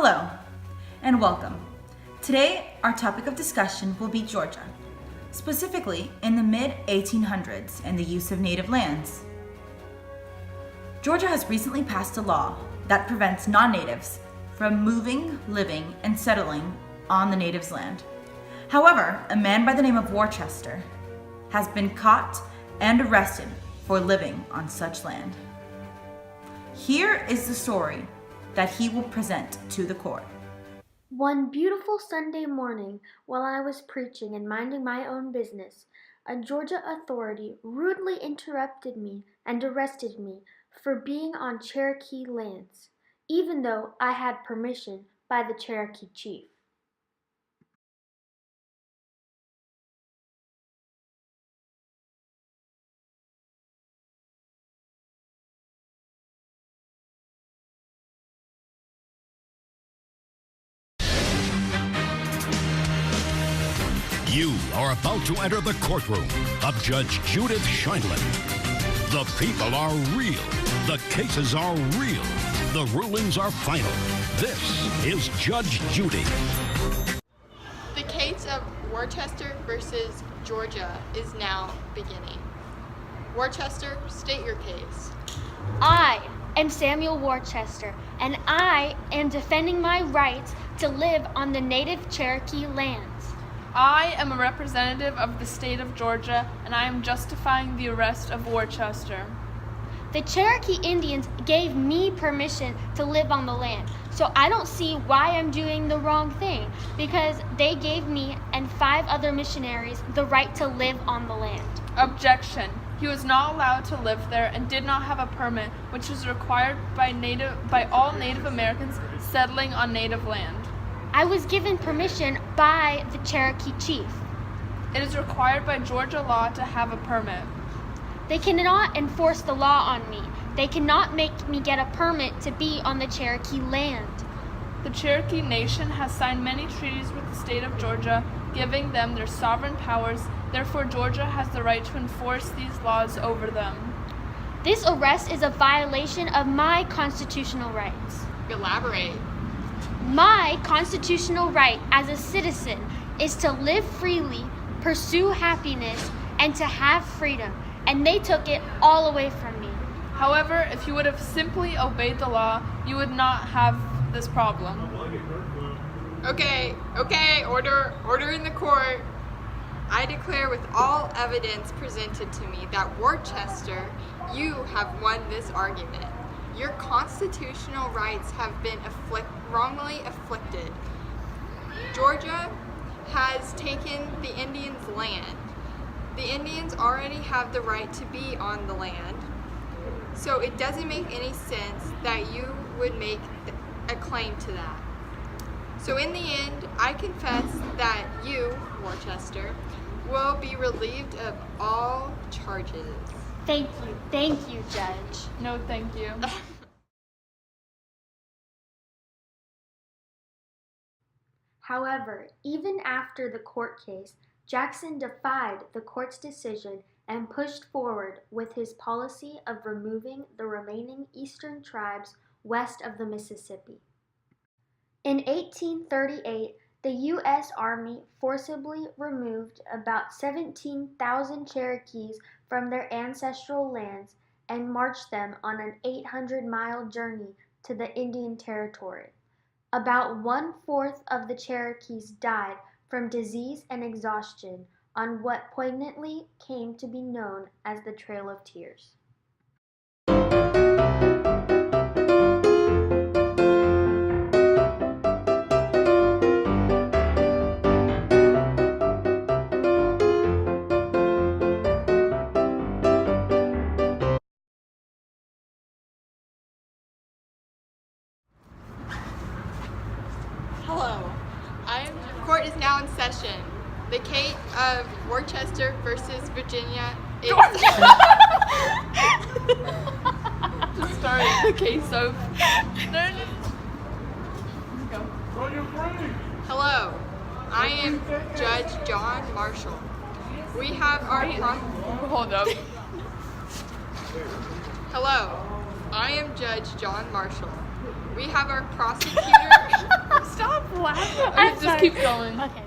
Hello, and welcome. Today, our topic of discussion will be Georgia, specifically in the mid-1800s and the use of native lands. Georgia has recently passed a law that prevents non-natives from moving, living, and settling on the natives' land. However, a man by the name of Worcester has been caught and arrested for living on such land. Here is the story that he will present to the court. One beautiful Sunday morning, while I was preaching and minding my own business, a Georgia authority rudely interrupted me and arrested me for being on Cherokee lands, even though I had permission by the Cherokee chief. You are about to enter the courtroom of Judge Judith Scheindlin. The people are real. The cases are real. The rulings are final. This is Judge Judy. The case of Worcester versus Georgia is now beginning. Worcester, state your case. I am Samuel Worcester, and I am defending my rights to live on the native Cherokee lands. I am a representative of the state of Georgia, and I am justifying the arrest of Worcester. The Cherokee Indians gave me permission to live on the land, so I don't see why I'm doing the wrong thing, because they gave me and 5 other missionaries the right to live on the land. Objection. He was not allowed to live there and did not have a permit, which is required by all Native Americans settling on native land. I was given permission by the Cherokee chief. It is required by Georgia law to have a permit. They cannot enforce the law on me. They cannot make me get a permit to be on the Cherokee land. The Cherokee Nation has signed many treaties with the state of Georgia, giving them their sovereign powers. Therefore, Georgia has the right to enforce these laws over them. This arrest is a violation of my constitutional rights. Elaborate. My constitutional right as a citizen is to live freely, pursue happiness, and to have freedom, and they took it all away from me. However, if you would have simply obeyed the law, you would not have this problem. Okay, order in the court. I declare with all evidence presented to me that Worcester, you have won this argument. Your constitutional rights have been wrongly afflicted. Georgia has taken the Indians' land. The Indians already have the right to be on the land, so it doesn't make any sense that you would make a claim to that. So in the end, I confess that you, Worcester, will be relieved of all charges. Thank you, Judge. No, thank you. However, even after the court case, Jackson defied the court's decision and pushed forward with his policy of removing the remaining eastern tribes west of the Mississippi. In 1838, the U.S. Army forcibly removed about 17,000 Cherokees from their ancestral lands and marched them on an 800-mile journey to the Indian Territory. About 1/4 of the Cherokees died from disease and exhaustion on what poignantly came to be known as the Trail of Tears. Hello. Court is now in session. The case of Worcester versus Virginia is... Just start the case of... No. Let's go. Hello. I am Judge John Marshall. We have our... Hold up. Hello. I am Judge John Marshall. We have our prosecutor. Stop laughing. I'm Just sorry. keep going. Okay.